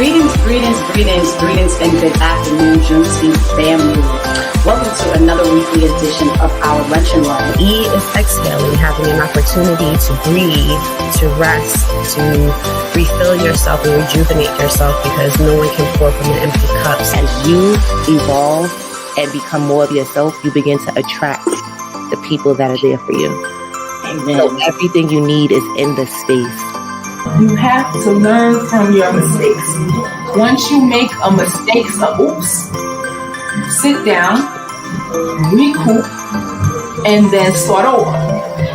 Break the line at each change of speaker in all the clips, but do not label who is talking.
Greetings, and good afternoon, Juneteenth family. Welcome to another weekly edition of our Lunch and Learn.
E is exhaling, having an opportunity to breathe, to rest, to refill yourself and rejuvenate yourself, because no one can pour from an empty cup.
As you evolve and become more of yourself, you begin to attract the people that are there for you.
Amen.
So everything you need is in this space.
You have to learn from your mistakes. Once you make a mistake, sit down, recoup, and then start over.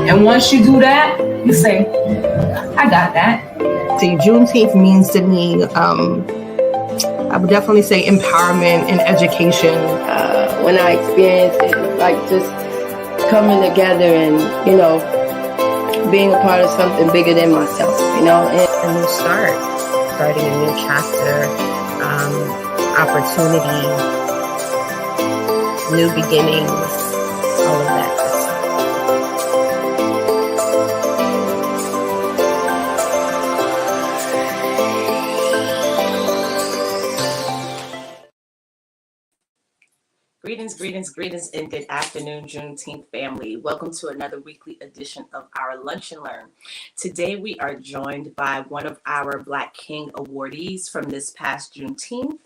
And once you do that, you say, I got that.
See, Juneteenth means to me, I would definitely say empowerment and education.
When I experienced it, it's like just coming together and, being a part of something bigger than myself, And
A new start, starting a new chapter, opportunity, new beginnings, all of that.
Greetings, and good afternoon, Juneteenth family. Welcome to another weekly edition of our Lunch and Learn. Today, we are joined by one of our Black King awardees from this past Juneteenth,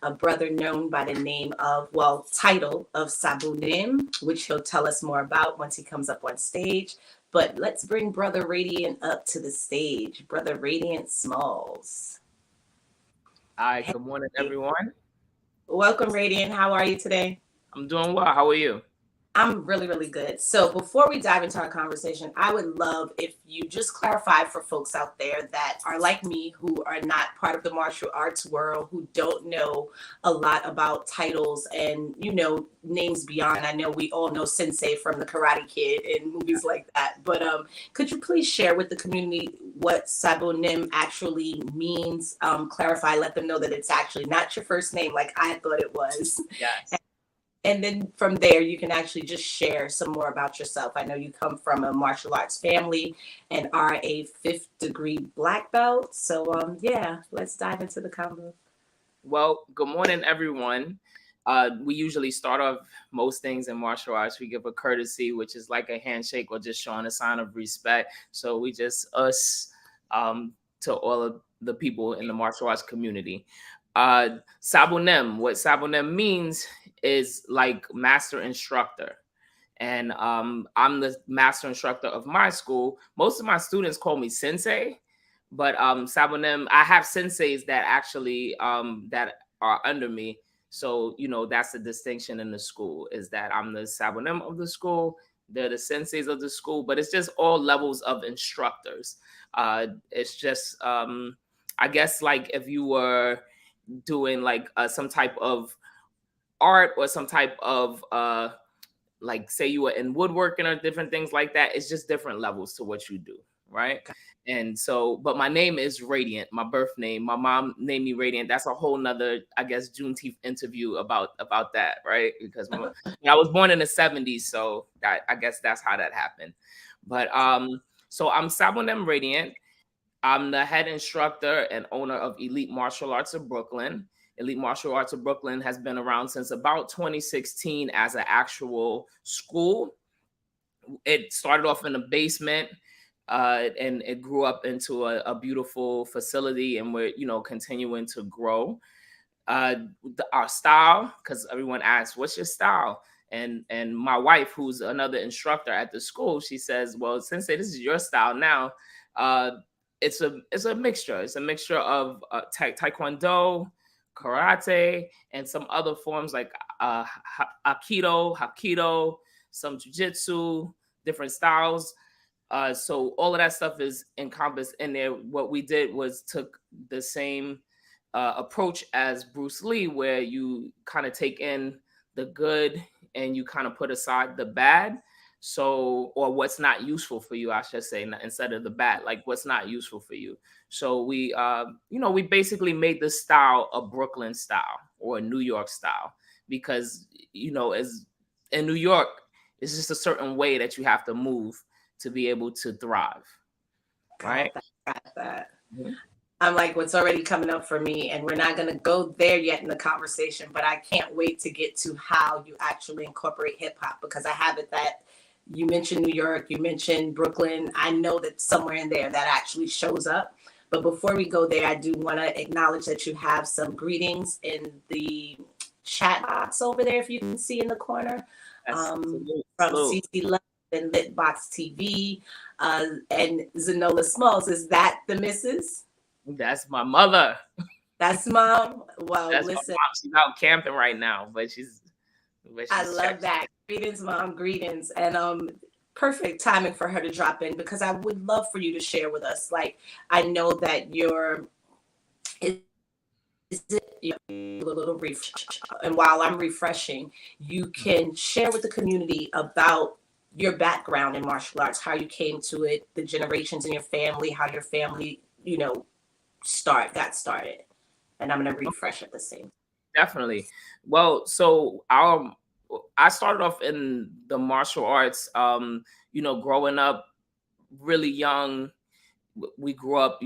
a brother known by the name of, title of Sabumnim, which he'll tell us more about once he comes up on stage. But let's bring Brother Radiant up to the stage. Brother Radiant Smalls.
Hi, good morning, everyone.
Welcome, Radiant. How are you today?
I'm doing well. How are you?
I'm really, really good. So before we dive into our conversation, I would love if you just clarify for folks out there that are like me, who are not part of the martial arts world, who don't know a lot about titles and, names beyond. I know we all know Sensei from the Karate Kid and movies like that. But could you please share with the community what Sabumnim actually means? Clarify, let them know that it's actually not your first name like I thought it was.
Yes.
And then from there, you can actually just share some more about yourself. I know you come from a martial arts family and are a 5th degree black belt. So, let's dive into the convo.
Well, good morning, everyone. We usually start off most things in martial arts. We give a courtesy, which is like a handshake or just showing a sign of respect. So we just to all of the people in the martial arts community. Sabumnim, what Sabumnim means is like master instructor. And I'm the master instructor of my school. Most of my students call me sensei, but Sabumnim, I have senseis that actually that are under me. So, that's the distinction in the school, is that I'm the Sabumnim of the school. They're the senseis of the school, but it's just all levels of instructors. It's just, I guess, like if you were doing like some type of art or some type of like say you were in woodworking or different things like that, it's just different levels to what you do, right? And so, but my name is Radiant, my birth name. My mom named me Radiant. That's a whole nother, I guess, Juneteenth interview about that, right? Because I was born in the 70s, so I guess that's how that happened. But so I'm Sabumnim Radiant. I'm the head instructor and owner of Elite Martial Arts of Brooklyn. Elite Martial Arts of Brooklyn has been around since about 2016 as an actual school. It started off in a basement and it grew up into a beautiful facility, and we're, continuing to grow. Our style, because everyone asks, what's your style? And my wife, who's another instructor at the school, she says, well, Sensei, this is your style now. It's a mixture. It's a mixture of TaeKwonDo, karate, and some other forms like Hapkido, some jiu-jitsu, different styles. So all of that stuff is encompassed in there. What we did was took the same approach as Bruce Lee, where you kind of take in the good and you kind of put aside the bad. So, or what's not useful for you, I should say, instead of the bad, like what's not useful for you. So we, we basically made the style a Brooklyn style or a New York style, because, as in New York, it's just a certain way that you have to move to be able to thrive. Right.
Got that. Mm-hmm. I'm like, what's already coming up for me, and we're not going to go there yet in the conversation, but I can't wait to get to how you actually incorporate hip hop, because I have it that you mentioned New York, you mentioned Brooklyn. I know that somewhere in there that actually shows up. But before we go there, I do want to acknowledge that you have some greetings in the chat box over there, if you can see in the corner, from CC Love and Litbox TV, and Zanola Smalls. Is that the missus?
That's my mother.
That's mom. Well,
That's
listen,
my mom. She's out camping right now, but she's
I love that. Greetings, mom. Greetings. And perfect timing for her to drop in, because I would love for you to share with us. Like, I know that you're a little and while I'm refreshing, you can share with the community about your background in martial arts, how you came to it, the generations in your family, how your family, got started. And I'm going to refresh at the same.
Definitely. Well, so I started off in the martial arts, growing up really young. We grew up,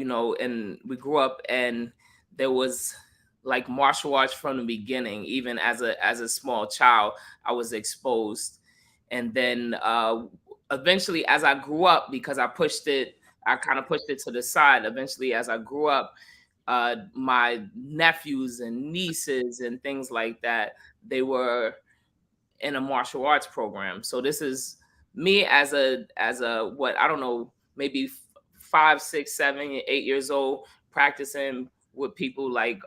and there was like martial arts from the beginning. Even as a small child, I was exposed. And then eventually, as I grew up, because I kind of pushed it to the side. Eventually, as I grew up, my nephews and nieces and things like that, they were in a martial arts program. So this is me as a what, I don't know, maybe 5, 6, 7, 8 years old, practicing with people like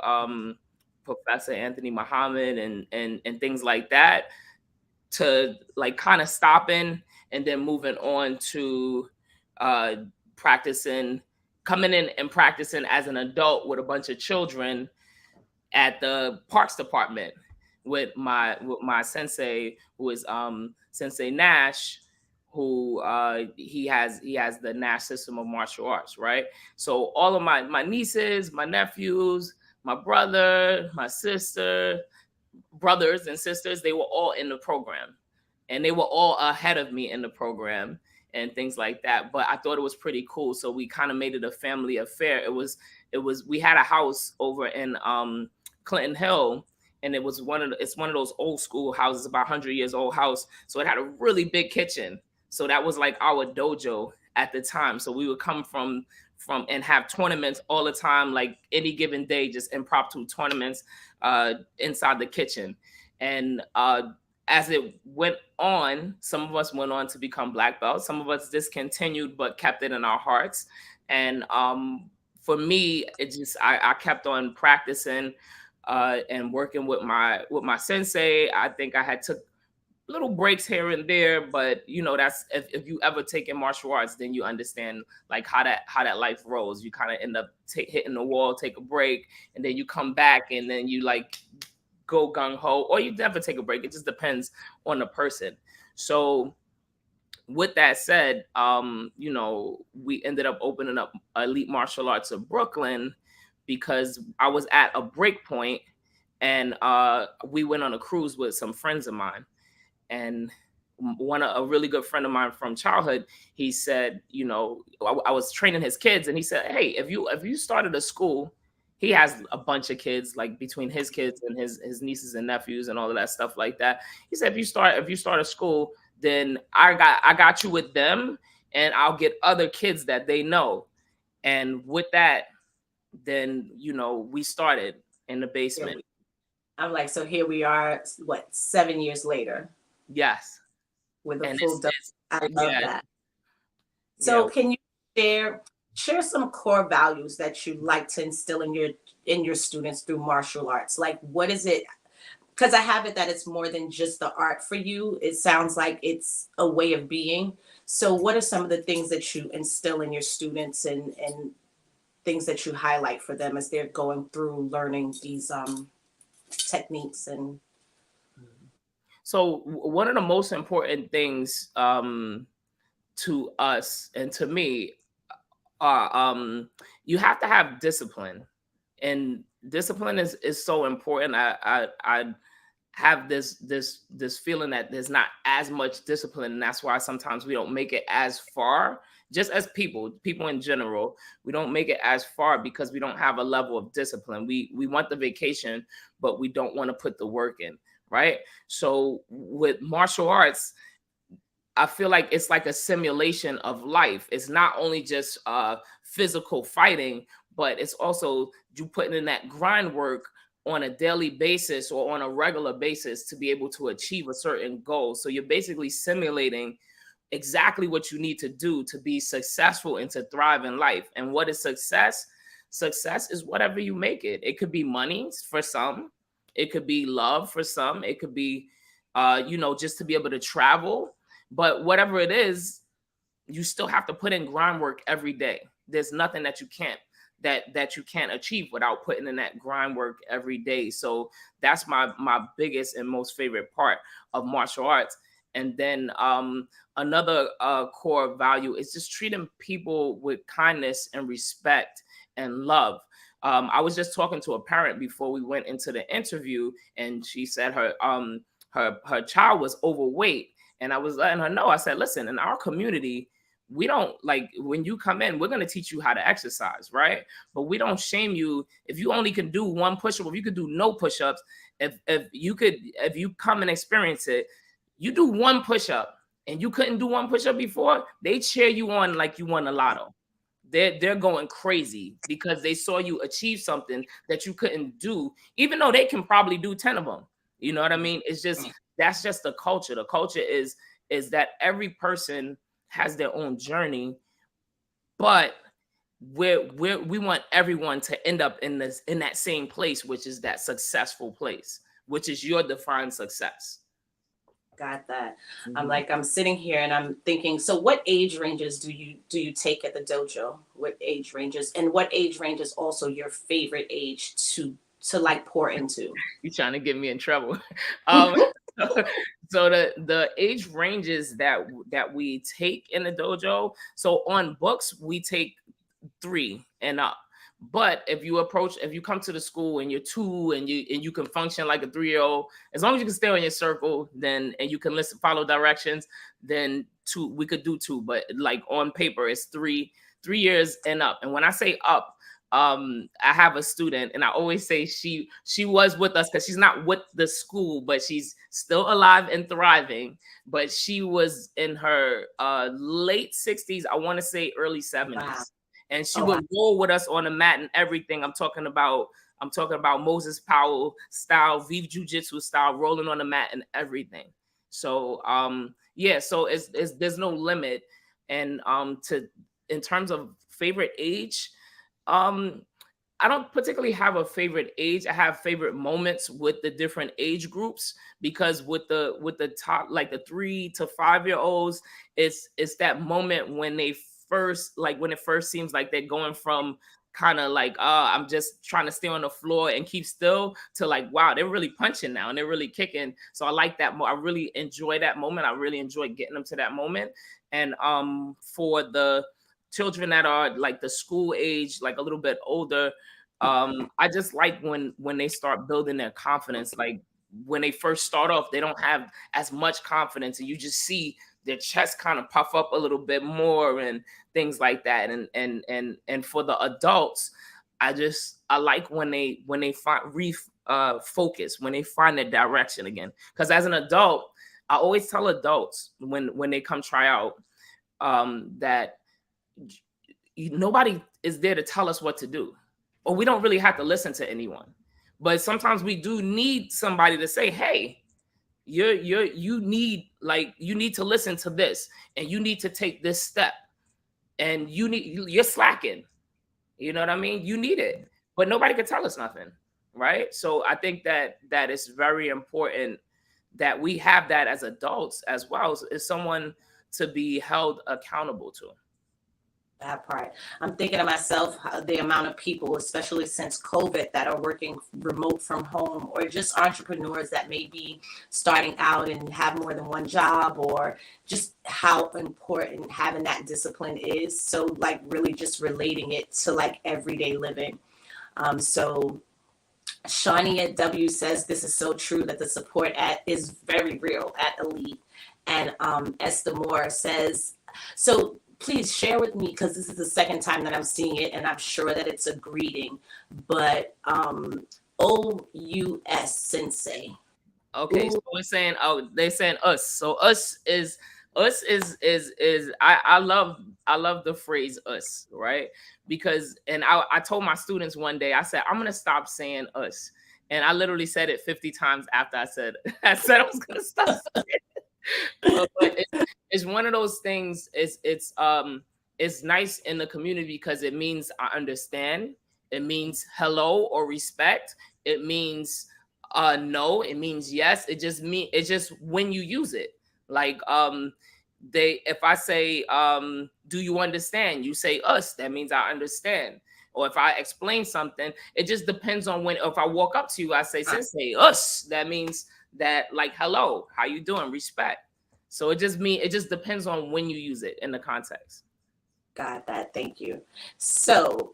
Professor Anthony Muhammad and things like that, to like kind of stopping and then moving on to coming in and practicing as an adult with a bunch of children at the Parks Department with my sensei, who is Sensei Nash, who he has the Nash system of martial arts, right? So all of my nieces, my nephews, my brother, my sister, brothers and sisters, they were all in the program, and they were all ahead of me in the program and things like that. But I thought it was pretty cool, so we kind of made it a family affair. We had a house over in Clinton Hill, and it's one of those old school houses, about 100 years old house. So it had a really big kitchen. So that was like our dojo at the time. So we would come from and have tournaments all the time, like any given day, just impromptu tournaments inside the kitchen. And as it went on, some of us went on to become black belts. Some of us discontinued, but kept it in our hearts. And for me, I kept on practicing and working with my sensei. I think I had took little breaks here and there, but that's if you ever taken martial arts, then you understand like how that life rolls. You kind of end up hitting the wall, take a break, and then you come back, and then you like go gung ho, or you never take a break. It just depends on the person. So with that said, we ended up opening up Elite Martial Arts of Brooklyn because I was at a break point, and we went on a cruise with some friends of mine. And a really good friend of mine from childhood, he said, I was training his kids, and he said, hey, if you started a school, he has a bunch of kids, like between his kids and his nieces and nephews and all of that stuff like that. He said, if you start a school, then I got you with them, and I'll get other kids that they know. And with that, then, we started in the basement.
I'm like, so here we are, 7 years later?
Yes.
With a full dose. I love that. So can you share some core values that you like to instill in your students through martial arts? Like, what is it? Because I have it that it's more than just the art for you. It sounds like it's a way of being. So what are some of the things that you instill in your students and things that you highlight for them as they're going through learning these techniques? And
so one of the most important things to us and to me you have to have discipline, and discipline is so important. I have this feeling that there's not as much discipline, and that's why sometimes we don't make it as far just as people in general, we don't make it as far because we don't have a level of discipline. We want the vacation, but we don't want to put the work in, right? So with martial arts, I feel like it's like a simulation of life. It's not only just physical fighting, but it's also you putting in that grind work on a daily basis or on a regular basis to be able to achieve a certain goal. So you're basically simulating exactly what you need to do to be successful and to thrive in life. And what is success? Success is whatever you make it. It could be money for some. It could be love for some. It could be, just to be able to travel. But whatever it is, you still have to put in grind work every day. There's nothing that you can't achieve without putting in that grind work every day. So that's my biggest and most favorite part of martial arts. And then another core value is just treating people with kindness and respect and love. I was just talking to a parent before we went into the interview, and she said her child was overweight. And I was letting her know, I said, listen, in our community, we don't, like, when you come in, we're going to teach you how to exercise, right? But we don't shame you if you only can do one push-up, if you could do no push-ups, if you come and experience it, you do one push-up and you couldn't do one push-up before, they cheer you on like you won a lotto. They're going crazy because they saw you achieve something that you couldn't do, even though they can probably do 10 of them. You know what I mean? It's just, that's just the culture. The culture is that every person has their own journey, but we want everyone to end up in that same place, which is that successful place, which is your defined success.
Got that. I'm sitting here and I'm thinking, so what age ranges do you take at the dojo? What age ranges, and what age range is also your favorite age to like pour into?
You're trying to get me in trouble. So the age ranges that we take in the dojo. So on books, we take 3 and up. But if you come to the school and you're 2 and you can function like a 3-year-old, as long as you can stay on your circle, then, and you can follow directions, then 2, we could do 2. But like on paper, it's 3 years and up. And when I say up, I have a student, and I always say she was with us because she's not with the school, but she's still alive and thriving. But she was in her late 60s, I want to say early 70s. Wow. And she would roll with us on the mat and everything. I'm talking about Moses Powell style, Vive Jiu-Jitsu style, rolling on the mat and everything. So so it's there's no limit. And in terms of favorite age, I don't particularly have a favorite age. I have favorite moments with the different age groups, because with the top, like the 3 to 5-year-olds, it's that moment when they first, like when it first seems like they're going from kind of like, I'm just trying to stay on the floor and keep still, to like, wow, they're really punching now and they're really kicking. So I like that. I really enjoy that moment. I really enjoy getting them to that moment. And for the children that are like the school age, like a little bit older, I just like when they start building their confidence. Like when they first start off, they don't have as much confidence, and you just see their chest kind of puff up a little bit more and things like that. And for the adults, I like when they find focus, when they find their direction again. Because as an adult, I always tell adults when they come try out, that nobody is there to tell us what to do, or we don't really have to listen to anyone. But sometimes we do need somebody to say, hey, you need to listen to this, and you need to take this step, and you're slacking. You know what I mean? You need it, but nobody can tell us nothing, right? So I think that is very important that we have that as adults as well, as someone to be held accountable to.
That part. I'm thinking to myself, the amount of people, especially since COVID, that are working remote from home, or just entrepreneurs that may be starting out and have more than one job, or just how important having that discipline is. So like really just relating it to like everyday living. So Shawnee at W says, this is so true, that the support is very real at Elite. And Esther Moore says, so please share with me, because this is the second time that I'm seeing it, and I'm sure that it's a greeting, but OUS Sensei.
Okay, so we're saying, they're saying us. So us is I love the phrase us, right? Because, and I told my students one day, I said, I'm gonna stop saying us. And I literally said it 50 times after I said I was gonna stop saying it. But it's one of those things. It's nice in the community because it means I understand. It means hello or respect. It means no. It means yes. It's just when you use it. Like if I say do you understand? You say us. That means I understand. Or if I explain something, it just depends on when. If I walk up to you, I say sensei us. That means that, like, hello, how you doing? Respect. So it just depends on when you use it in the context.
Got that. Thank you. So,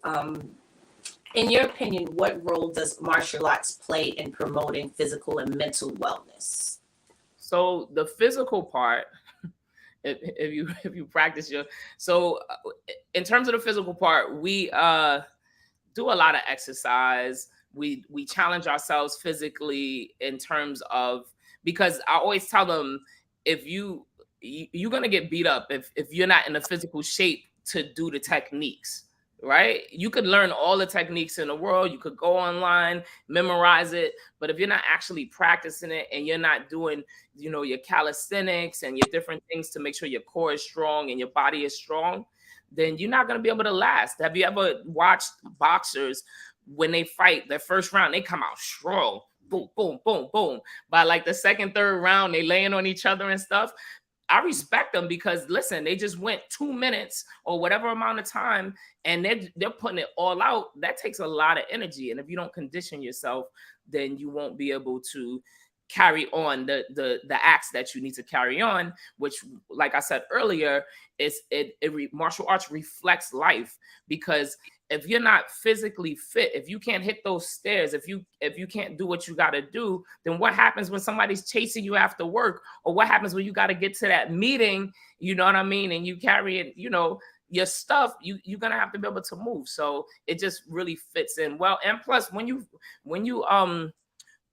in your opinion, what role does martial arts play in promoting physical and mental wellness?
So the physical part, if you practice in terms of the physical part, we do a lot of exercise. We challenge ourselves physically in terms of, because I always tell them, if you're gonna get beat up if you're not in a physical shape to do the techniques, right? You could learn all the techniques in the world. You could go online, memorize it, but if you're not actually practicing it and you're not doing, your calisthenics and your different things to make sure your core is strong and your body is strong, then you're not going to be able to last. Have you ever watched boxers when they fight their first round, they come out strong, boom, boom, boom, boom. By like the second, third round, they laying on each other and stuff. I respect them because, listen, they just went 2 minutes or whatever amount of time and they're putting it all out. That takes a lot of energy. And if you don't condition yourself, then you won't be able to carry on the acts that you need to carry on, which, like I said earlier, martial arts reflects life. Because if you're not physically fit, if you can't hit those stairs, if you can't do what you got to do, then what happens when somebody's chasing you after work? Or what happens when you got to get to that meeting, you know what I mean? And you carry it, your stuff, you're going to have to be able to move. So it just really fits in well. And plus, when you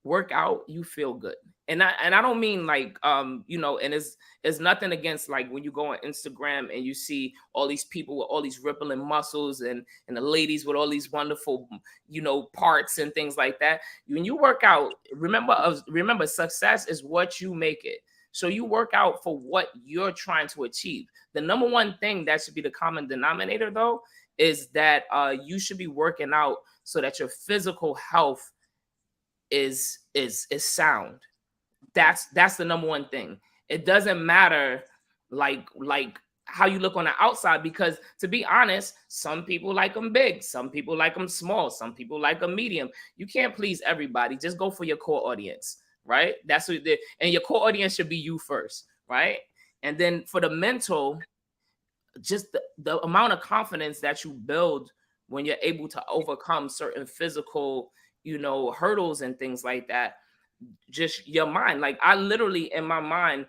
work out, you feel good. And I don't mean like, and it's nothing against, like, when you go on Instagram and you see all these people with all these rippling muscles and the ladies with all these wonderful, parts and things like that. When you work out, remember success is what you make it. So you work out for what you're trying to achieve. The number one thing that should be the common denominator, though, is that you should be working out so that your physical health is sound. That's the number one thing. It doesn't matter like how you look on the outside, because, to be honest, some people like them big, some people like them small, some people like them medium. You can't please everybody. Just go for your core audience, right? That's what and your core audience should be you first, right? And then for the mental, just the amount of confidence that you build when you're able to overcome certain physical, hurdles and things like that. Just your mind. Like, I literally in my mind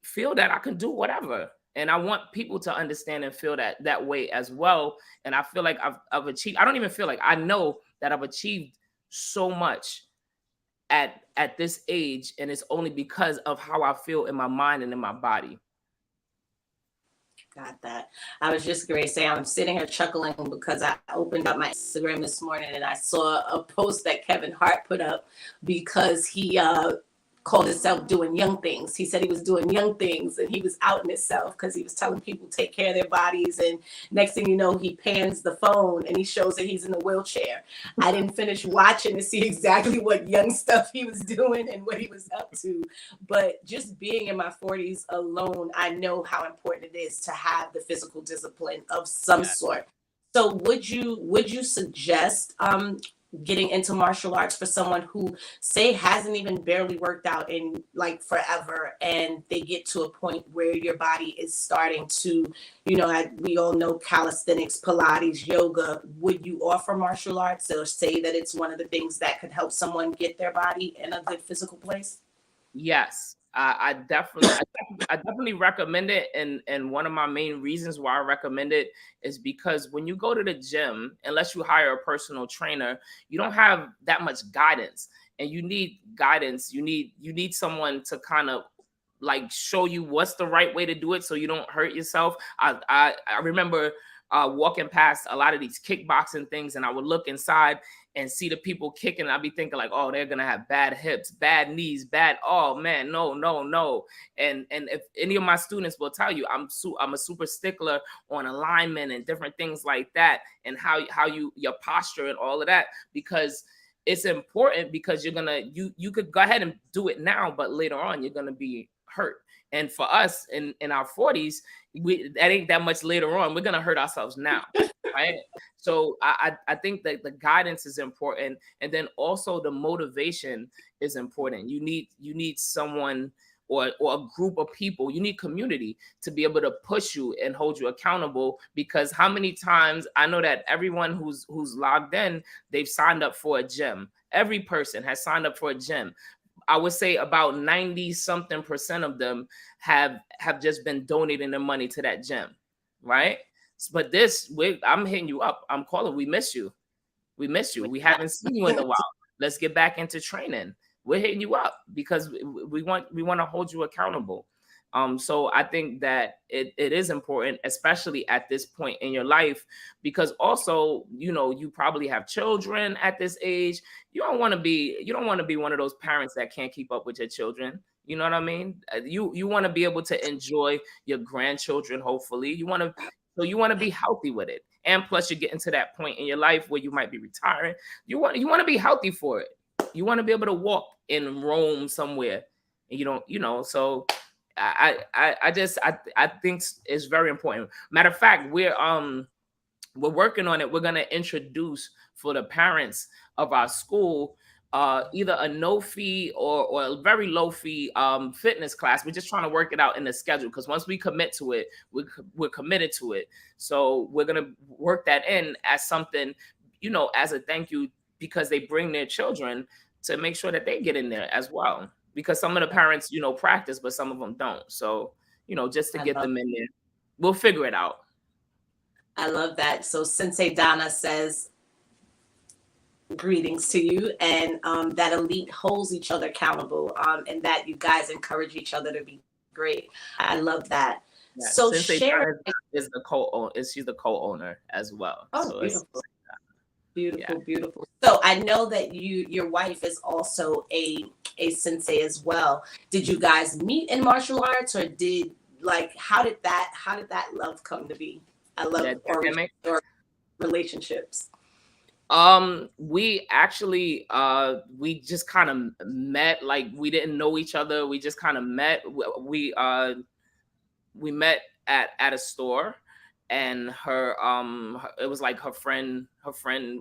feel that I can do whatever. And I want people to understand and feel that way as well. And I feel like I've achieved, I don't even feel like, I know that I've achieved so much at this age. And it's only because of how I feel in my mind and in my body.
Got that. I was just going to say, I'm sitting here chuckling because I opened up my Instagram this morning and I saw a post that Kevin Hart put up because he called himself doing young things. He said he was doing young things and he was outing himself because he was telling people to take care of their bodies. And next thing you know, he pans the phone and he shows that he's in a wheelchair. I didn't finish watching to see exactly what young stuff he was doing and what he was up to. But just being in my 40s alone, I know how important it is to have the physical discipline of some sort. So would you suggest getting into martial arts for someone who, say, hasn't even barely worked out in like forever, and they get to a point where your body is starting to, we all know calisthenics, Pilates, yoga. Would you offer martial arts or say that it's one of the things that could help someone get their body in a good physical place?
Yes, I definitely recommend it. And one of my main reasons why I recommend it is because when you go to the gym, unless you hire a personal trainer, you don't have that much guidance, and you need guidance. You need someone to kind of like show you what's the right way to do it so you don't hurt yourself. I remember walking past a lot of these kickboxing things, and I would look inside and see the people kicking. I'd be thinking like, oh, they're gonna have bad hips, bad knees, bad. Oh man, no. And if any of my students will tell you, I'm a super stickler on alignment and different things like that, and how your posture and all of that, because it's important, because you could go ahead and do it now, but later on you're gonna be hurt. And for us in our 40s, that ain't that much later on. We're gonna hurt ourselves now, right? So I think that the guidance is important, and then also the motivation is important. You need someone or a group of people. You need community to be able to push you and hold you accountable. Because how many times I know that everyone who's logged in, they've signed up for a gym. Every person has signed up for a gym. I would say about 90-something% of them have just been donating their money to that gym, right? But I'm hitting you up. I'm calling. We miss you. We haven't seen you in a while. Let's get back into training. We're hitting you up because we want to hold you accountable. So I think that it is important, especially at this point in your life, because also, you probably have children at this age. You don't want to be one of those parents that can't keep up with your children. You know what I mean? You want to be able to enjoy your grandchildren. Hopefully, you want to be healthy with it. And plus, you're getting to that point in your life where you might be retiring. You want to be healthy for it. You want to be able to walk in Rome somewhere, and you don't. So I think it's very important. Matter of fact, we're working on it. We're gonna introduce for the parents of our school either a no fee or a very low fee fitness class. We're just trying to work it out in the schedule, because once we commit to it, we're committed to it. So we're gonna work that in as something, as a thank you, because they bring their children, to make sure that they get in there as well. Because some of the parents, practice, but some of them don't. So, just to get them in there, we'll figure it out.
I love that. So Sensei Donna says, greetings to you, and that elite holds each other accountable, and that you guys encourage each other to be great. I love that.
Yeah,
so
Sensei
share
is the co-owner. She's the co-owner as well.
Oh,
so
beautiful. Beautiful. So I know that your wife is also a sensei as well. Did you guys meet in martial arts, or how did that love come to be? I love or relationships.
We actually we just kind of met. Like, we didn't know each other. We just kind of met. We met at a store. And it was like her friend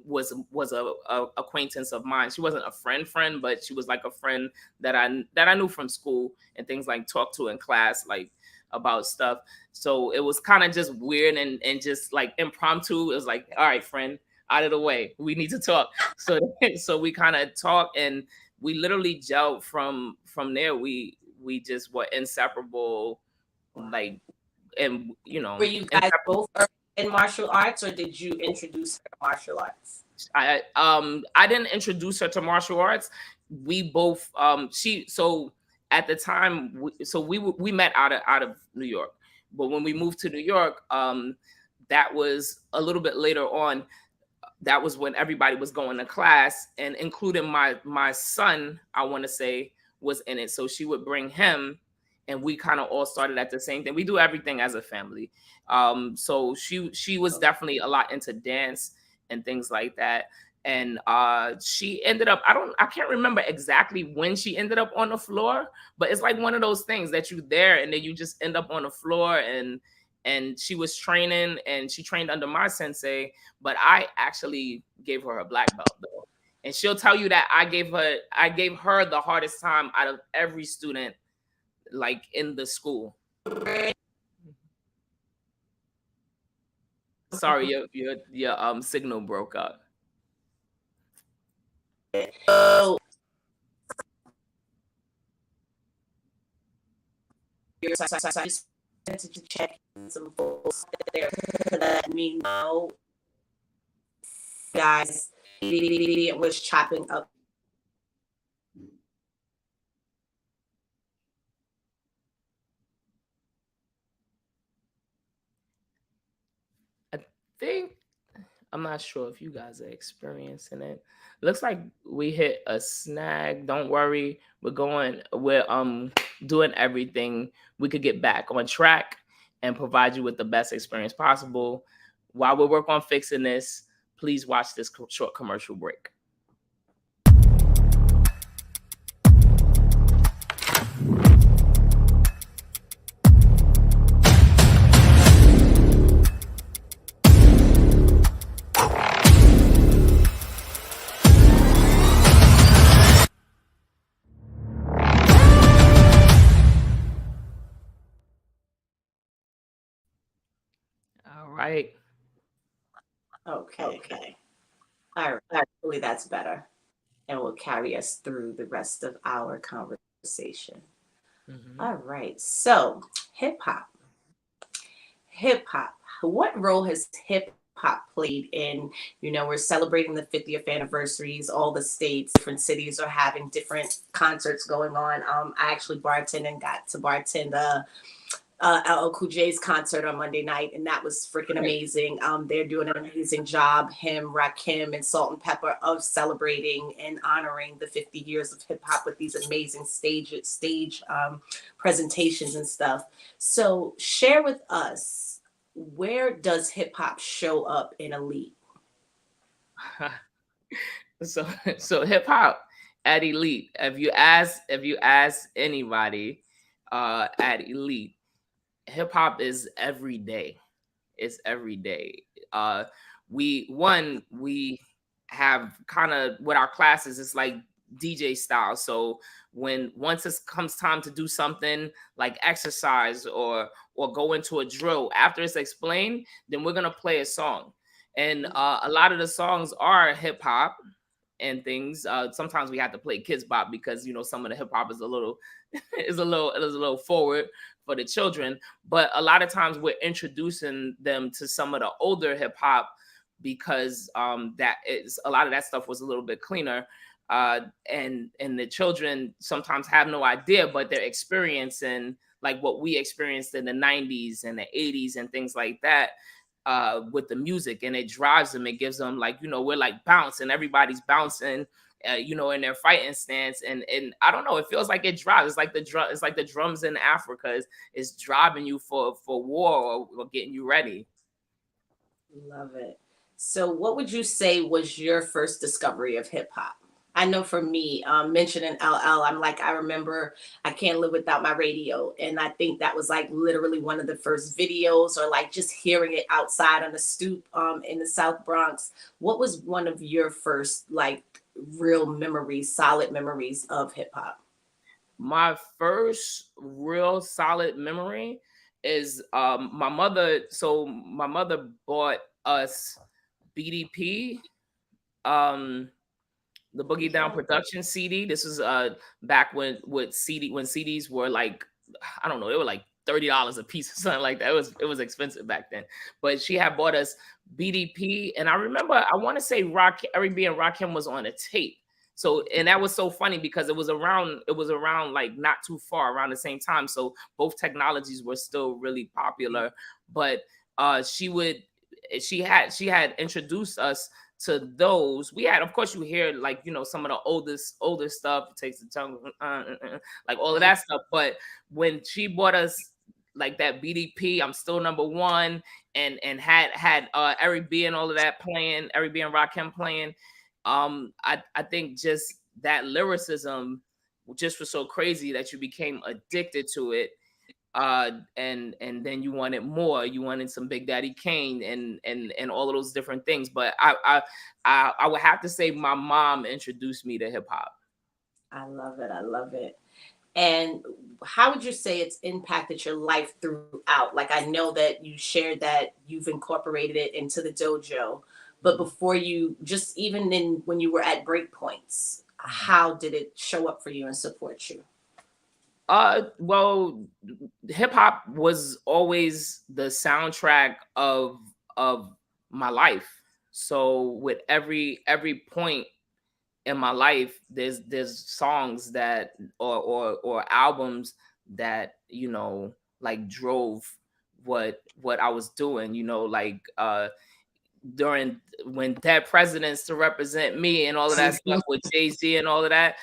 was a acquaintance of mine. She wasn't a friend, but she was like a friend that I knew from school, and things like talk to in class, like about stuff. So it was kind of just weird and just like impromptu. It was like, all right, friend, out of the way, we need to talk. So we kind of talked, and we literally gelled from there. We just were inseparable, like. And
were you guys both in martial arts, or did you introduce her to martial arts?
I didn't introduce her to martial arts. We both so at the time we met out of New York, but when we moved to New York, that was a little bit later on. That was when everybody was going to class, and including my son, I want to say, was in it. So she would bring him, and we kind of all started at the same thing. We do everything as a family. So she was definitely a lot into dance and things like that. And she ended up, I can't remember exactly when she ended up on the floor, but it's like one of those things that you're there and then you just end up on the floor. And she was training, and she trained under my sensei, but I actually gave her a black belt though. And she'll tell you that I gave her the hardest time out of every student, like in the school. Sorry, your signal broke up.
Oh. So I just wanted to check in some folks there to let me know, guys, was chopping up.
I think I'm not sure if you guys are experiencing it. Looks like we hit a snag. Don't worry. We're doing everything we could get back on track and provide you with the best experience possible. While we work on fixing this, please watch this short commercial break. All right.
Okay. All right. Hopefully that's better. And will carry us through the rest of our conversation.
Mhm.
All right. So, hip hop. What role has hip hop played in, we're celebrating the 50th anniversaries, all the states, different cities are having different concerts going on. I actually bartended and got to bartend LL Cool J's concert on Monday night, and that was freaking amazing. They're doing an amazing job, him, Rakim, and Salt and Pepper, of celebrating and honoring the 50 years of hip hop with these amazing stage presentations and stuff. So share with us, where does hip hop show up in Elite?
So hip hop at Elite. If you ask anybody at Elite, hip hop is every day. It's every day. We have kind of, with our classes, it's like DJ style. So once it comes time to do something like exercise or go into a drill, after it's explained, then we're gonna play a song. And a lot of the songs are hip hop and things. Sometimes we have to play kids bop because some of the hip hop is a little is a little forward for the children. But a lot of times we're introducing them to some of the older hip hop because that is, a lot of that stuff was a little bit cleaner. And the children sometimes have no idea, but they're experiencing like what we experienced in the 90s and the 80s and things like that. With the music, and it drives them. It gives them, like, we're like bouncing, everybody's bouncing, in their fighting stance, and I don't know, it feels like it drives. It's like the drums in Africa is driving you for war, or getting you ready.
Love it. So, what would you say was your first discovery of hip hop? I know for me, mentioning LL, I'm like, I remember I Can't Live Without My Radio. And I think that was like literally one of the first videos, or like just hearing it outside on the stoop in the South Bronx. What was one of your first like real memories, solid memories of hip hop?
My first real solid memory is my mother. So my mother bought us BDP. The Boogie Down Production CD. This was back when CDs were like, I don't know, they were like $30 a piece or something like that. It was expensive back then. But she had bought us BDP, and I remember, I want to say R&B and Rakim was on a tape. So, and that was so funny because it was around like not too far around the same time. So both technologies were still really popular. But she had introduced us to those. We had, of course, you hear like, some of the older stuff, It Takes the Tongue, like all of that stuff. But when she bought us like that BDP, I'm Still Number One, and had Eric B and all of that playing, Eric B and Rakim playing, I think just that lyricism just was so crazy that you became addicted to it. And then you wanted more. You wanted some Big Daddy Kane and all of those different things. But I would have to say my mom introduced me to hip hop.
I love it. And how would you say it's impacted your life throughout? Like, I know that you shared that you've incorporated it into the dojo, but before you, just even when you were at break points, how did it show up for you and support you?
Well, hip hop was always the soundtrack of my life. So with every point in my life, there's songs that or albums that, you know, like drove what I was doing, you know, like during when dead presidents to represent me and all of that stuff with Jay-Z and all of that.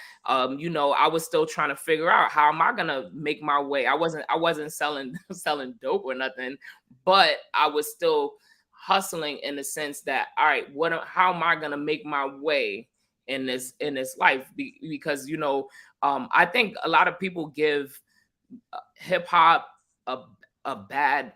You know, I was still trying to figure out how am I gonna make my way. I wasn't selling selling dope or nothing, but I was still hustling in the sense that, all right, how am I gonna make my way in this life? Because, you know, I think a lot of people give hip hop a bad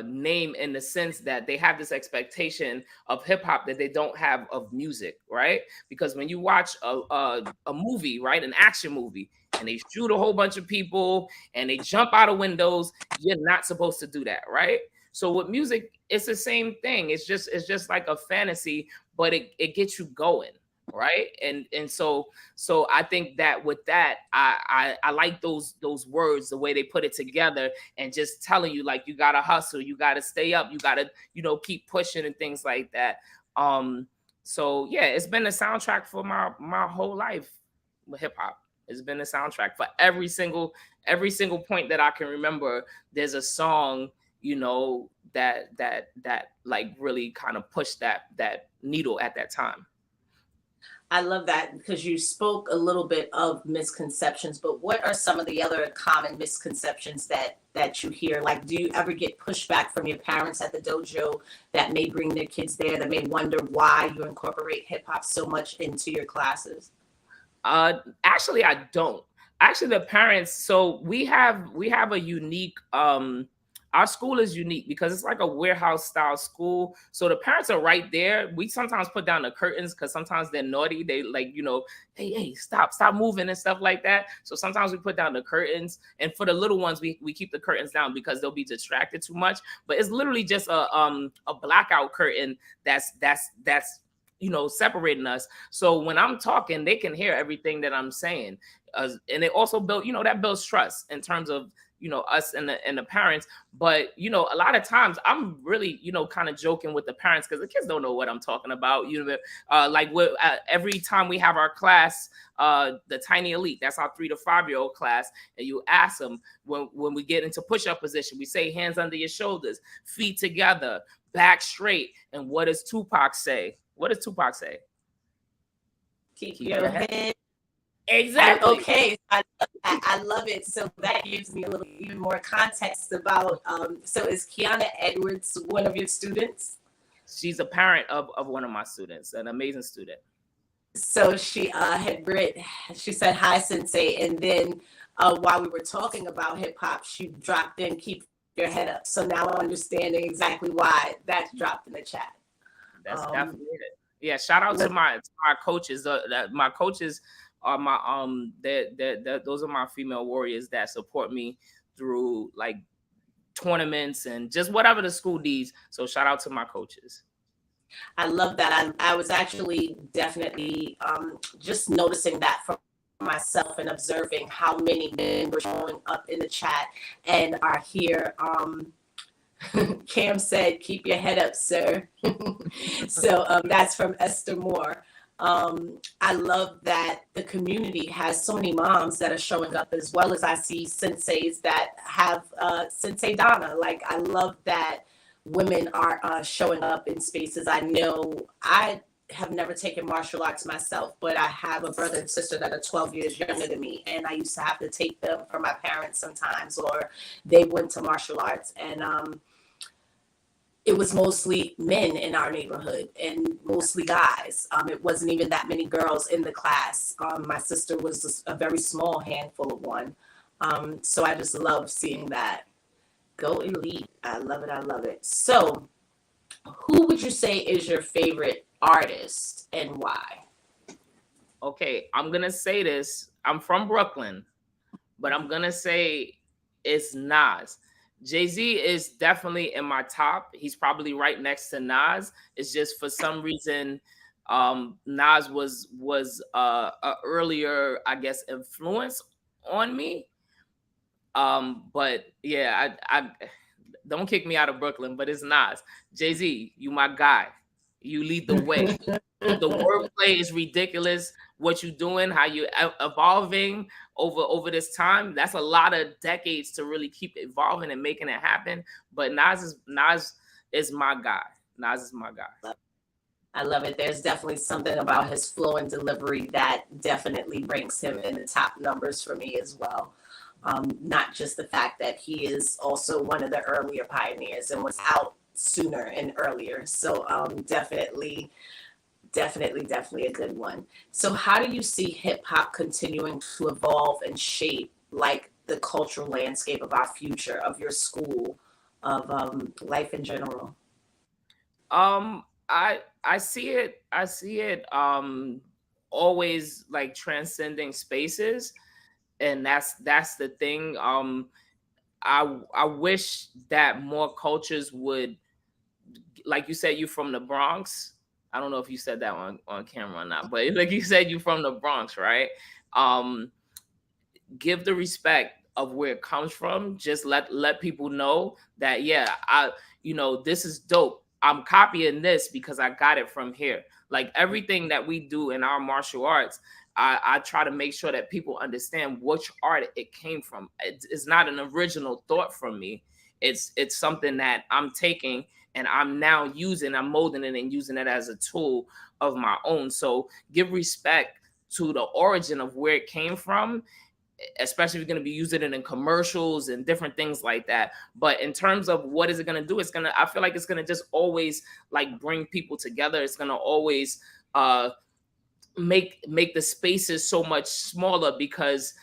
name in the sense that they have this expectation of hip hop that they don't have of music, right? Because when you watch a movie, right, an action movie, and they shoot a whole bunch of people and they jump out of windows, you're not supposed to do that, right? So with music, it's the same thing. It's just like a fantasy, but it gets you going, right? And so I think that with that, I like those words, the way they put it together, and just telling you, like, you gotta hustle, you gotta stay up, you gotta, you know, keep pushing and things like that. So yeah, it's been a soundtrack for my whole life with hip hop. It's been a soundtrack for every single point that I can remember. There's a song, you know, that like really kind of pushed that needle at that time.
I love that, because you spoke a little bit of misconceptions, but what are some of the other common misconceptions that you hear? Like, do you ever get pushback from your parents at the dojo that may bring their kids there, that may wonder why you incorporate hip hop so much into your classes?
Actually, I don't. Actually, the parents, so we have a unique our school is unique because it's like a warehouse style school. So the parents are right there. We sometimes put down the curtains because sometimes they're naughty. They, like, you know, hey, stop moving and stuff like that. So sometimes we put down the curtains. And for the little ones, we keep the curtains down because they'll be distracted too much. But it's literally just a blackout curtain that's you know, separating us. So when I'm talking, they can hear everything that I'm saying. And it also built, you know, that builds trust in terms of, you know, us and the parents. But, you know, a lot of times I'm really, you know, kind of joking with the parents because the kids don't know what I'm talking about. You know, like every time we have our class, the Tiny Elite, that's our 3 to 5 year old class, and you ask them when we get into push-up position, we say hands under your shoulders, feet together, back straight. And what does Tupac say? What does Tupac say?
Keep your head.
Exactly.
Okay, I love it. So that gives me a little even more context about. So is Kiana Edwards one of your students?
She's a parent of one of my students, an amazing student.
So she had written. She said, "Hi, Sensei," and then while we were talking about hip hop, she dropped in "Keep your head up." So now I'm understanding exactly why that's dropped in the chat.
That's definitely it. Yeah, shout out to my coaches. My coaches are my those are my female warriors that support me through like tournaments and just whatever the school needs. So shout out to my coaches.
I love that. I was actually definitely just noticing that from myself and observing how many men were showing up in the chat and are here. Cam said, "Keep your head up, sir." So that's from Esther Moore. I love that the community has so many moms that are showing up, as well as I see senseis that have Sensei Donna. Like, I love that women are showing up in spaces. I know I have never taken martial arts myself, but I have a brother and sister that are 12 years younger than me, and I used to have to take them from my parents sometimes, or they went to martial arts, and it was mostly men in our neighborhood and mostly guys. It wasn't even that many girls in the class. My sister was a very small handful of one. So I just love seeing that. Go Elite. I love it. I love it. So who would you say is your favorite artist and why?
Okay, I'm going to say this. I'm from Brooklyn, but I'm going to say it's Nas. Jay-Z is definitely in my top. He's probably right next to Nas. It's just for some reason, Nas was a earlier, I guess, influence on me. But yeah, I don't kick me out of Brooklyn, but it's Nas. Jay-Z, you my guy. You lead the way. The wordplay is ridiculous. What you doing, how you evolving over this time. That's a lot of decades to really keep evolving and making it happen. But Nas is my guy. Nas is my guy.
I love it. There's definitely something about his flow and delivery that definitely ranks him in the top numbers for me as well. Not just the fact that he is also one of the earlier pioneers and was out sooner and earlier. So definitely a good one. So how do you see hip hop continuing to evolve and shape like the cultural landscape of our future, of your school, of life in general?
I see it always like transcending spaces, and that's the thing. I wish that more cultures would, like you said, you from the Bronx. I don't know if you said that on camera or not, but like you said, you from the Bronx, right? Give the respect of where it comes from. Just let people know that, yeah, this is dope. I'm copying this because I got it from here. Like everything that we do in our martial arts, I try to make sure that people understand which art it came from. It's not an original thought from me. It's something that I'm taking and I'm now using, I'm molding it and using it as a tool of my own. So give respect to the origin of where it came from, especially if you're going to be using it in commercials and different things like that. But in terms of what is it going to do, I feel like it's going to just always like bring people together. It's going to always make the spaces so much smaller, because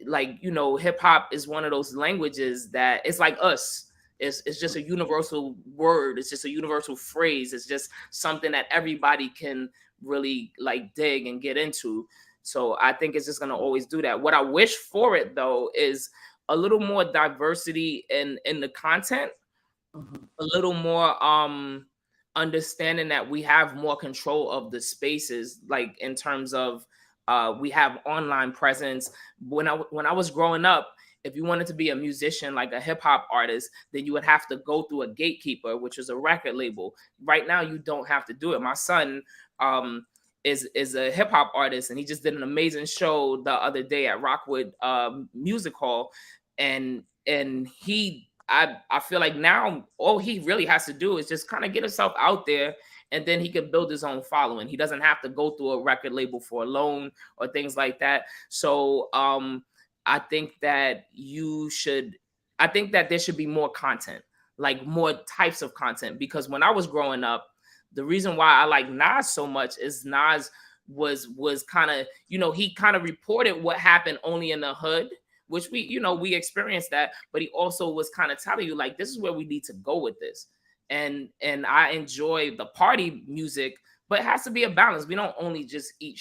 like, hip hop is one of those languages that it's like us. It's just a universal word. It's just a universal phrase. It's just something that everybody can really like dig and get into. So I think it's just going to always do that. What I wish for it, though, is a little more diversity in the content, a little more understanding that we have more control of the spaces, like in terms of we have online presence. When I was growing up, if you wanted to be a musician, like a hip hop artist, then you would have to go through a gatekeeper, which is a record label. Right now, you don't have to do it. My son is a hip hop artist, and he just did an amazing show the other day at Rockwood Music Hall, and I feel like now all he really has to do is just kind of get himself out there, and then he can build his own following. He doesn't have to go through a record label for a loan or things like that. So I think that there should be more content, like more types of content, because when I was growing up, the reason why I like Nas so much is Nas was kind of, he kind of reported what happened only in the hood, which we experienced that, but he also was kind of telling you like, this is where we need to go with this. And I enjoy the party music, but it has to be a balance. We don't only just eat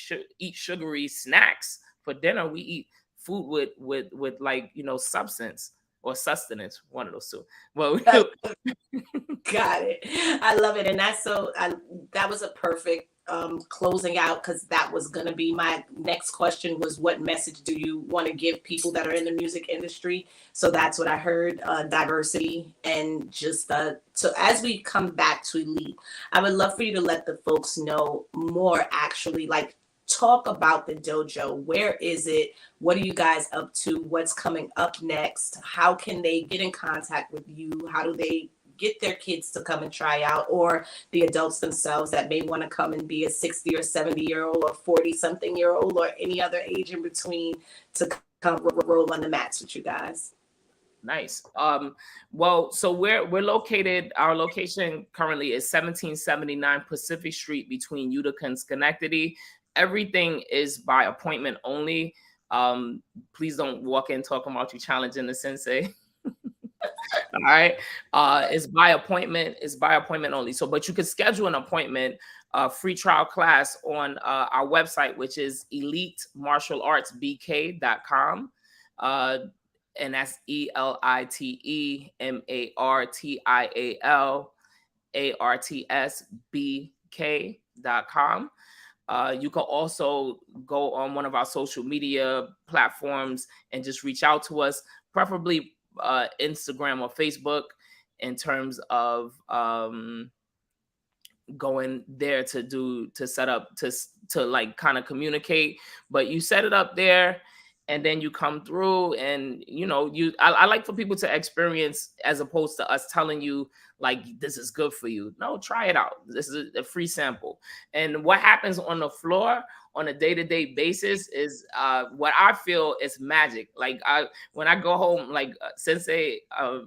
sugary snacks for dinner. We eat food with like, substance or sustenance, one of those two. Well,
got it. I love it. And that was a perfect closing out, because that was going to be my next question, was what message do you want to give people that are in the music industry? So that's what I heard, diversity. And just so as we come back to Elite, I would love for you to let the folks know more, actually, like talk about the dojo. Where is it? What are you guys up to? What's coming up next? How can they get in contact with you? How do they get their kids to come and try out, or the adults themselves that may want to come and be a 60 or 70-year-old or 40-something-year-old or any other age in between to come roll on the mats with you guys?
Nice. Well, so we're located, our location currently is 1779 Pacific Street between Utica and Schenectady. Everything is by appointment only. Please don't walk in talking about you challenging the sensei. All right. It's by appointment. It's by appointment only. So, but you could schedule an appointment, free trial class on our website, which is elitemartialartsbk.com. And that's elitemartialartsbk.com. You can also go on one of our social media platforms and just reach out to us. preferably Instagram or Facebook, in terms of going there to set up to like kind of communicate. But you set it up there, and then you come through, and I like for people to experience, as opposed to us telling you like this is good for you. No, try it out. This is a free sample. And what happens on the floor on a day-to-day basis is what I feel is magic. Like when I go home, like Sensei,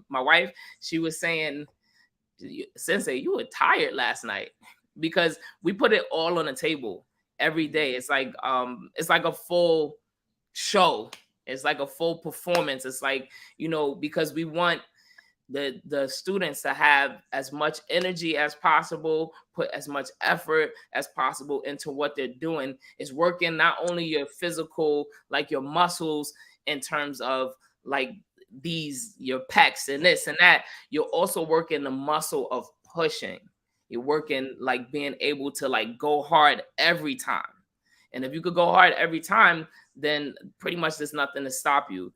my wife, she was saying, Sensei, you were tired last night, because we put it all on the table every day. It's like a full show. It's like a full performance. It's like, because we want the students to have as much energy as possible, put as much effort as possible into what they're doing. It's working not only your physical, like your muscles, in terms of like your pecs and this and that. You're also working the muscle of pushing. You're working like being able to like go hard every time. And if you could go hard every time, then pretty much there's nothing to stop you.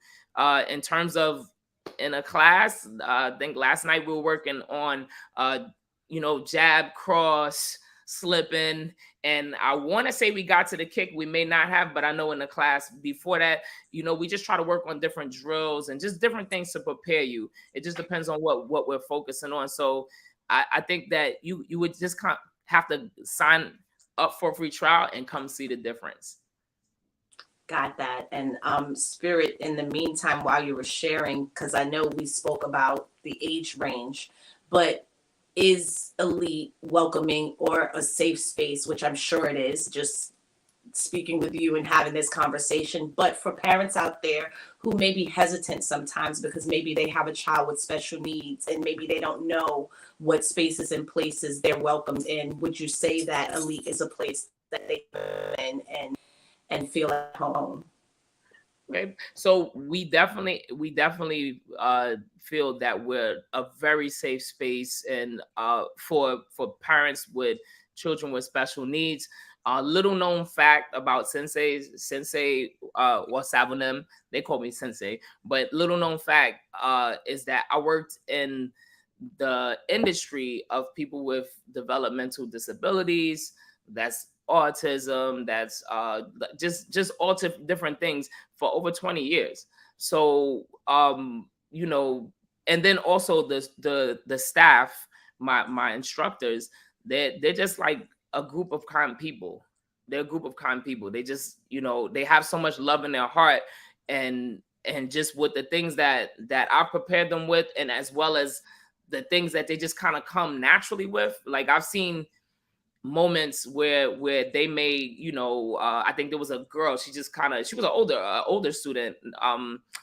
In terms of in a class, I think last night we were working on, jab, cross, slipping. And I want to say we got to the kick. We may not have, but I know in the class before that, we just try to work on different drills and just different things to prepare you. It just depends on what we're focusing on. So I think that you would just have to sign up for a free trial and come see the difference.
Got that. And Spirit, in the meantime, while you were sharing, because I know we spoke about the age range, but is Elite welcoming or a safe space, which I'm sure it is, just speaking with you and having this conversation. But for parents out there who may be hesitant sometimes because maybe they have a child with special needs and maybe they don't know what spaces and places they're welcomed in, would you say that Elite is a place that they can and feel at home?
Okay. So we definitely feel that we're a very safe space, and for parents with children with special needs. Little known fact about Sensei, or Sabumnim, they call me Sensei, but little known fact is that I worked in the industry of people with developmental disabilities. That's autism, that's just all different things for over 20 years. So and then also the staff, my instructors, they're just like a group of kind people. They're a group of kind people. They just, they have so much love in their heart, and just with the things that I prepared them with, and as well as the things that they just kind of come naturally with. Like I've seen moments where they may, I think there was a girl, she was an older student,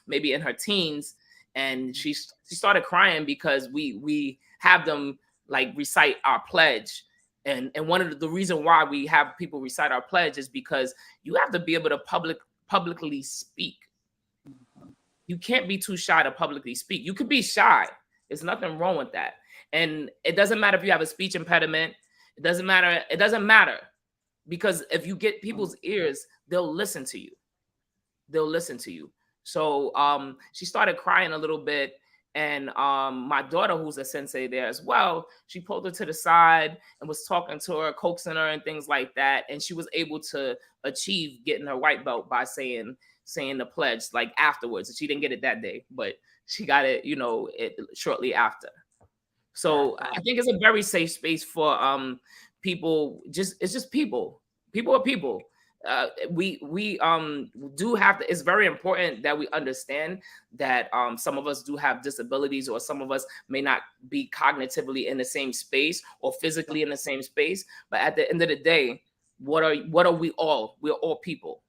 maybe in her teens, and she started crying because we have them like recite our pledge. And one of the reason why we have people recite our pledge is because you have to be able to publicly speak. You can't be too shy to publicly speak. You could be shy. There's nothing wrong with that. And it doesn't matter if you have a speech impediment. It doesn't matter, because if you get people's ears, they'll listen to you. So she started crying a little bit, and my daughter, who's a sensei there as well, she pulled her to the side and was talking to her, coaxing her and things like that. And she was able to achieve getting her white belt by saying the pledge like afterwards. She didn't get it that day, but she got it, shortly after. So I think it's a very safe space for people. It's just people. People are people. We do have to. It's very important that we understand that some of us do have disabilities, or some of us may not be cognitively in the same space or physically in the same space. But at the end of the day, what are we all? We're all people.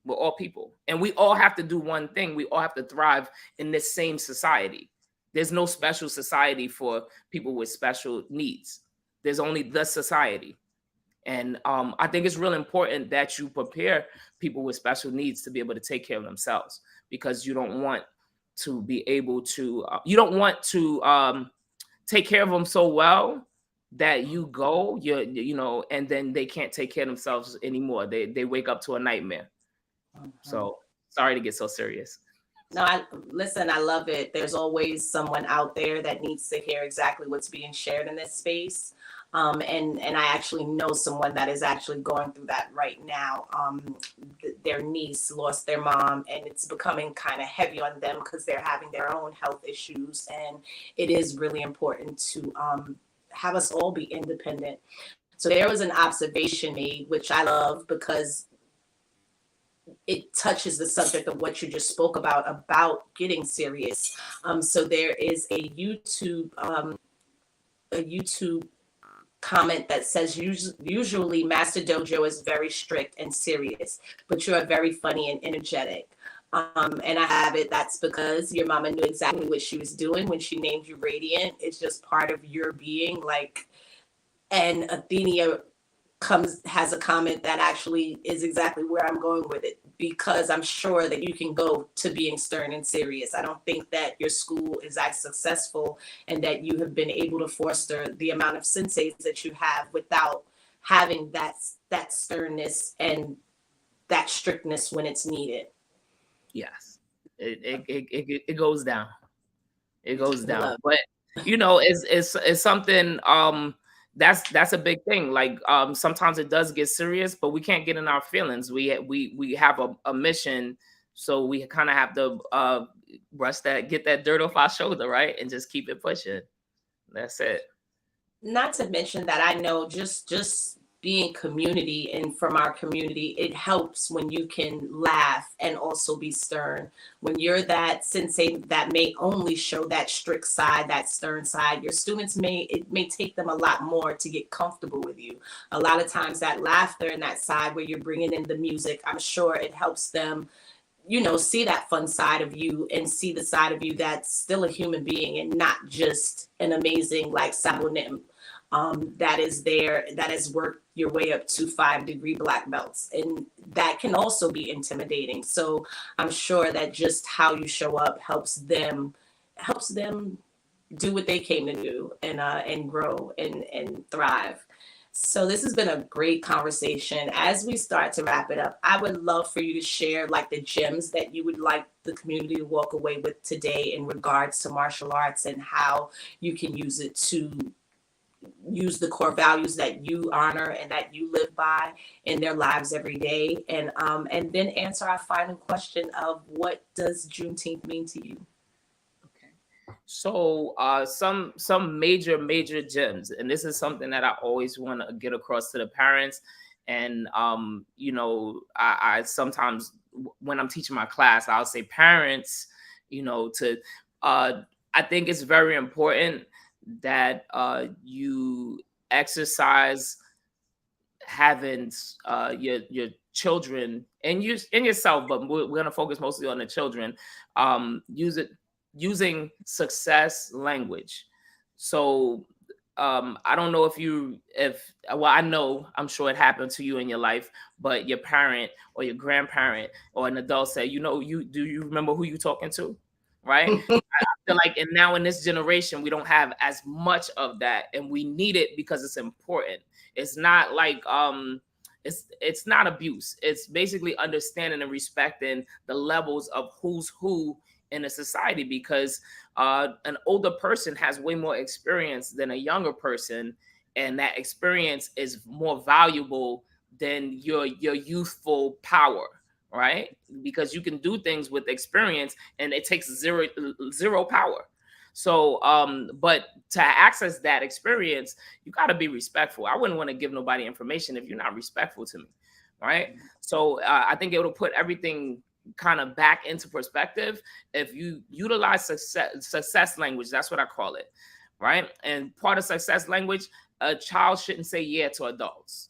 We're all people, and we all have to do one thing. We all have to thrive in this same society. There's no special society for people with special needs. There's only the society. And I think it's really important that you prepare people with special needs to be able to take care of themselves, because you don't want to be able to, take care of them so well that you go, and then they can't take care of themselves anymore. They wake up to a nightmare. So sorry to get so serious.
No, listen, I love it. There's always someone out there that needs to hear exactly what's being shared in this space. And I actually know someone that is actually going through that right now. Their niece lost their mom, and it's becoming kind of heavy on them because they're having their own health issues. And it is really important to have us all be independent. So there was an observation made, which I love because it touches the subject of what you just spoke about getting serious. So there is a YouTube comment that says usually Master Dojo is very strict and serious, but you are very funny and energetic. And I have it. That's because your mama knew exactly what she was doing when she named you Radiant. It's just part of your being. And Athenia has a comment that actually is exactly where I'm going with it, because I'm sure that you can go to being stern and serious. I don't think that your school is as successful and that you have been able to foster the amount of senseis that you have without having that sternness and that strictness when it's needed.
Yes, it goes down. It goes down. But it's something that's a big thing. Like sometimes it does get serious, but we can't get in our feelings. We have a mission, so we kind of have to get that dirt off our shoulder, right, and just keep it pushing. That's it.
Not to mention that I know just being community and from our community, it helps when you can laugh and also be stern. When you're that sensei that may only show that strict side, that stern side, your students it may take them a lot more to get comfortable with you. A lot of times that laughter and that side where you're bringing in the music, I'm sure it helps them, see that fun side of you and see the side of you that's still a human being and not just an amazing like Sabumnim that is there, that has worked your way up to 5-degree black belts. And that can also be intimidating. So I'm sure that just how you show up helps them do what they came to do and grow and thrive. So this has been a great conversation. As we start to wrap it up, I would love for you to share like the gems that you would like the community to walk away with today in regards to martial arts and how you can use it to use the core values that you honor and that you live by in their lives every day. And then answer our final question of what does Juneteenth mean to you?
So some major gems, and this is something that I always want to get across to the parents. And I sometimes when I'm teaching my class, I'll say parents, I think it's very important that you exercise having your children and yourself, but we're going to focus mostly on the children, using success language. So I don't know I know, I'm sure it happened to you in your life, but your parent or your grandparent or an adult said, do you remember who you talking to? Right? I feel like, and now in this generation, we don't have as much of that, and we need it because it's important. It's not like it's not abuse. It's basically understanding and respecting the levels of who's who in a society, because an older person has way more experience than a younger person, and that experience is more valuable than your youthful power, right? Because you can do things with experience and it takes zero power. So but to access that experience, you got to be respectful. I wouldn't want to give nobody information if you're not respectful to me, right? So I think it will put everything kind of back into perspective if you utilize success language. That's what I call it, right? And part of success language, a child shouldn't say yeah to adults.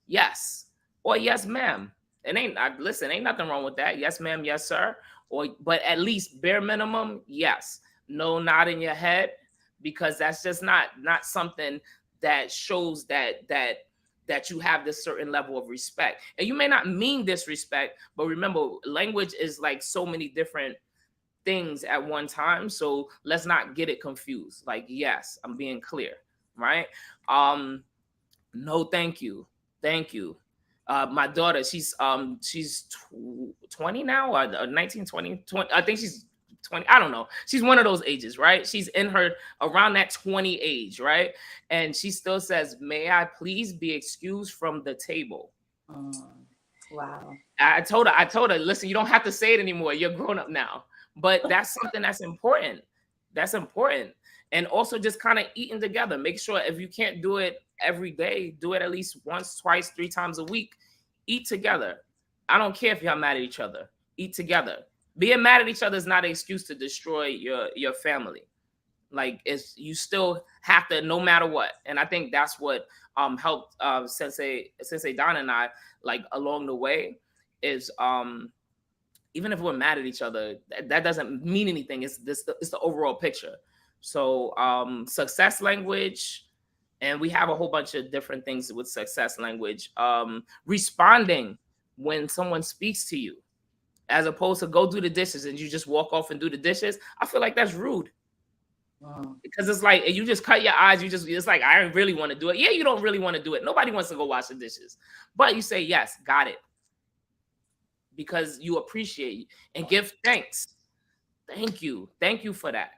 Yes, or yes, ma'am. Ain't nothing wrong with that. Yes, ma'am. Yes, sir. But at least bare minimum, yes. No nod in your head, because that's just not something that shows that you have this certain level of respect. And you may not mean disrespect, but remember, language is like so many different things at one time. So let's not get it confused. Like, yes, I'm being clear, right? No, thank you. Thank you. My daughter, she's 20 now, or 19, 20. I think she's 20. I don't know. She's one of those ages, right? She's in her around that 20 age, right? And she still says, "May I please be excused from the table?"
Wow.
I told her, listen, you don't have to say it anymore. You're grown up now. But that's something that's important. That's important. And also just kind of eating together. Make sure if you can't do it every day, do it at least once, twice, 3 times a week. Eat together. I don't care if y'all mad at each other. Eat together. Being mad at each other is not an excuse to destroy your family. Like, you still have to, no matter what. And I think that's what helped Sensei Don and I, like, along the way, is even if we're mad at each other, that doesn't mean anything. It's the overall picture. So success language, and we have a whole bunch of different things with success language. Responding when someone speaks to you, as opposed to go do the dishes and you just walk off and do the dishes. I feel like that's rude. Because it's like, you just cut your eyes. It's like, I don't really want to do it. Yeah, you don't really want to do it. Nobody wants to go wash the dishes. But you say, yes, got it. Because you appreciate and give thanks. Thank you. Thank you for that.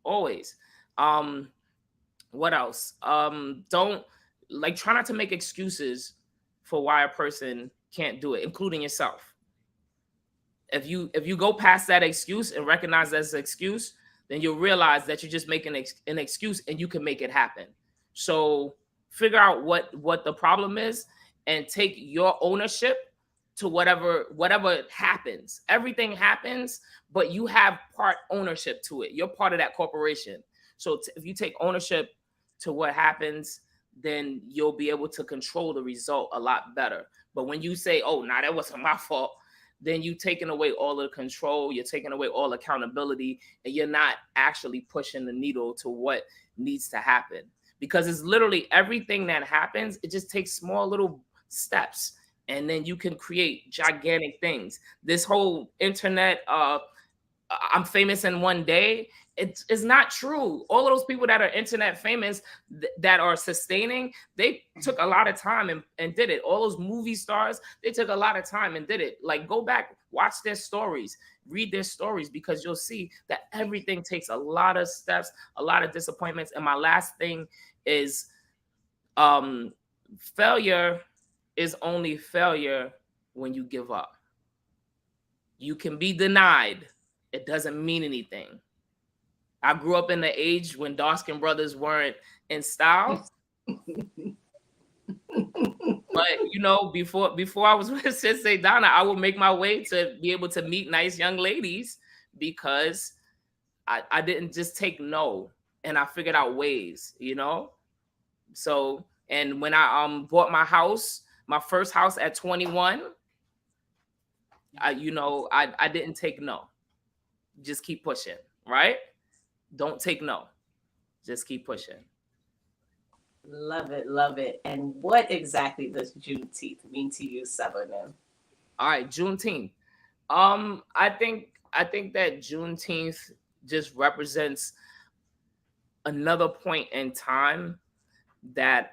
Always. What else? Don't, like, try not to make excuses for why a person can't do it, including yourself. If you go past that excuse and recognize that's an excuse, then you'll realize that you're just making an excuse and you can make it happen. So figure out what the problem is and take your ownership to whatever happens. Everything happens, but you have part ownership to it. You're part of that corporation. So if you take ownership to what happens, then you'll be able to control the result a lot better. But when you say, oh, nah, that wasn't my fault, then you're taking away all of the control, you're taking away all accountability, and you're not actually pushing the needle to what needs to happen. Because it's literally everything that happens, it just takes small little steps, and then you can create gigantic things. This whole internet, I'm famous in one day, it's not true. All of those people that are internet famous, that are sustaining, they took a lot of time and did it. All those movie stars, they took a lot of time and did it. Like, go back, watch their stories, read their stories, because you'll see that everything takes a lot of steps, a lot of disappointments. And my last thing is, failure is only failure when you give up. You can be denied. It doesn't mean anything. I grew up in the age when Dawson Brothers weren't in style. But, you know, before I was with Sensei Donna, I would make my way to be able to meet nice young ladies, because I didn't just take no, and I figured out ways, you know? So, and when I bought my house, my first house at 21, I didn't take no. Just keep pushing, right? Don't take no. Just keep pushing.
Love it, love it. And what exactly does Juneteenth mean to you, Sabumnim?
All right, Juneteenth. I think that Juneteenth just represents another point in time that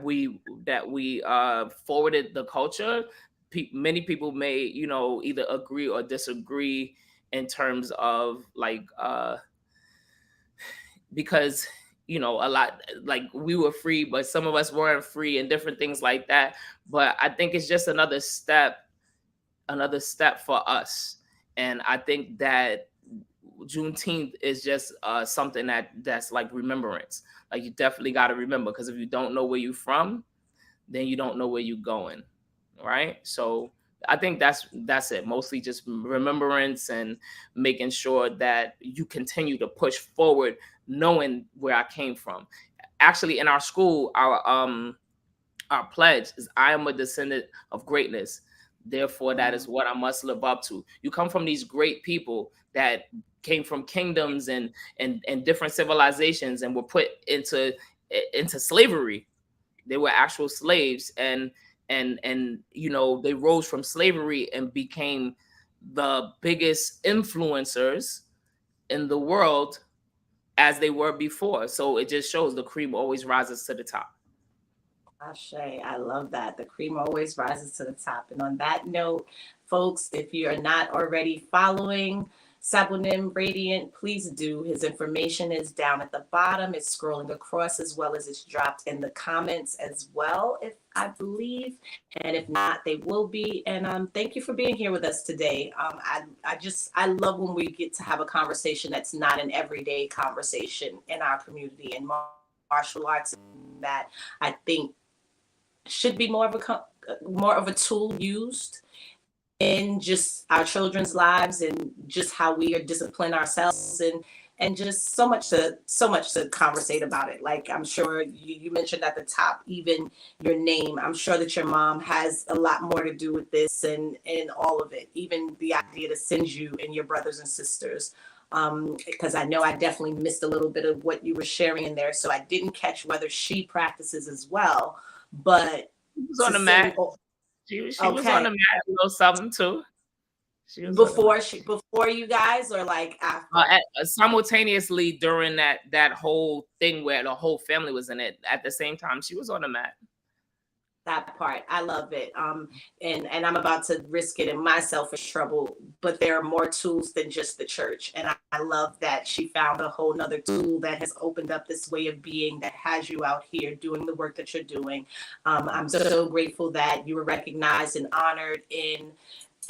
we forwarded the culture. Many people may, either agree or disagree in terms of, like, because, a lot, like, we were free, but some of us weren't free, and different things like that. But I think it's just another step for us. And I think that Juneteenth is just something that's like remembrance. Like, you definitely got to remember, because if you don't know where you're from, then you don't know where you're going, right? So I think that's it. Mostly just remembrance and making sure that you continue to push forward, knowing where I came from. Actually, in our school, our pledge is, I am a descendant of greatness. Therefore, that is what I must live up to. You come from these great people that came from kingdoms and different civilizations and were put into slavery. They were actual slaves, and they rose from slavery and became the biggest influencers in the world as they were before. So it just shows the cream always rises to the top.
Ashe, I love that. The cream always rises to the top. And on that note, folks, if you are not already following Sabumnim Radiant, please do. His information is down at the bottom. It's scrolling across as well as it's dropped in the comments as well, if I believe. And if not, they will be. And thank you for being here with us today. I love when we get to have a conversation that's not an everyday conversation in our community and martial arts that I think should be more of a tool used in just our children's lives and just how we are discipline ourselves and just so much to conversate about it. Like I'm sure you mentioned at the top, even your name. I'm sure that your mom has a lot more to do with this and all of it, even the idea to send you and your brothers and sisters. Because I know I definitely missed a little bit of what you were sharing in there. So I didn't catch whether she practices as well. But
she was on the mat. She was on the mat a little something too. She was
before you guys or like after?
Simultaneously during that whole thing where the whole family was in it at the same time. She was on the mat.
That part, I love it. And I'm about to risk it in my selfish trouble, but there are more tools than just the church. And I love that she found a whole nother tool that has opened up this way of being that has you out here doing the work that you're doing. I'm so grateful that you were recognized and honored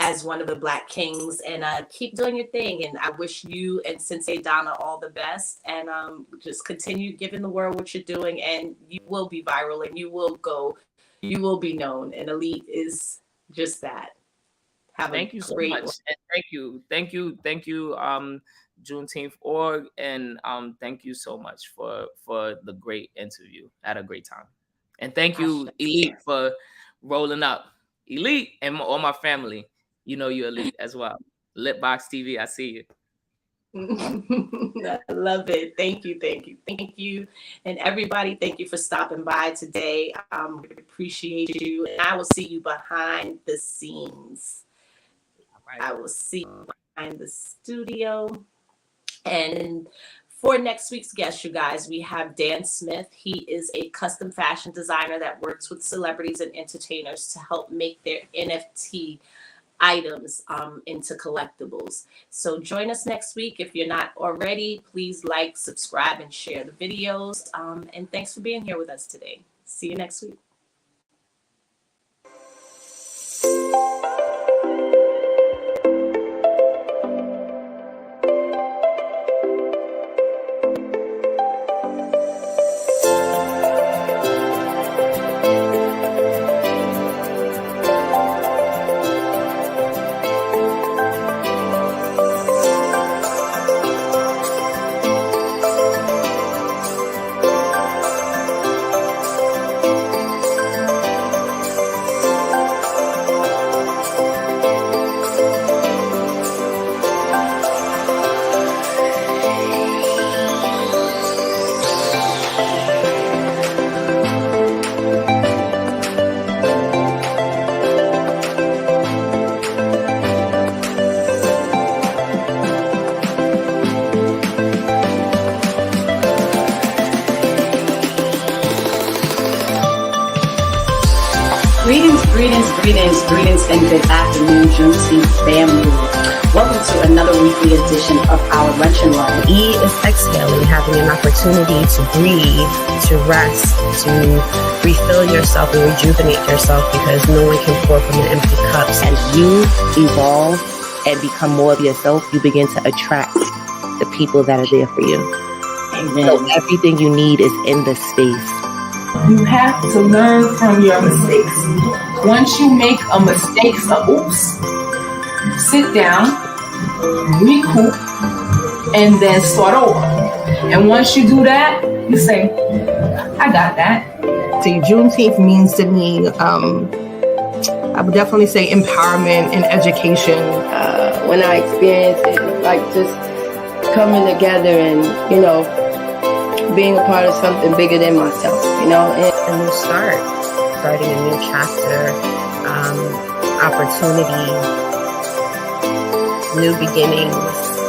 as one of the Black Kings, and keep doing your thing. And I wish you and Sensei Donna all the best, and just continue giving the world what you're doing, and you will be viral and you will be known, and Elite is just that.
Thank you so much. And thank you, Juneteenth org, and thank you so much for the great interview. I had a great time, and thank you, Elite, for rolling up. Elite and all my family, you know you're Elite as well. Litbox TV, I see you.
I love it. Thank you. And everybody, thank you for stopping by today. We appreciate you. And I will see you behind the scenes. Right. I will see you behind the studio. And for next week's guest, you guys, we have Dan Smith. He is a custom fashion designer that works with celebrities and entertainers to help make their NFT items into collectibles. So join us next week. If you're not already, please like, subscribe, and share the videos. And thanks for being here with us today. See you next week. Greetings and good afternoon, Juneteenth family. Welcome to another weekly edition of our Luncheon Line.
E is exhaling, having an opportunity to breathe, to rest, to refill yourself and rejuvenate yourself because no one can pour from an empty cup.
As you evolve and become more of yourself, you begin to attract the people that are there for you.
Amen.
So everything you need is in this space.
You have to learn from your mistakes. Once you make a mistake, sit down, recoup, and then start over. And once you do that, you say, I got that.
See, Juneteenth means to me, I would definitely say empowerment and education.
When I experienced it, like just coming together and, being a part of something bigger than myself,
A new start, starting a new chapter, opportunity, new beginnings.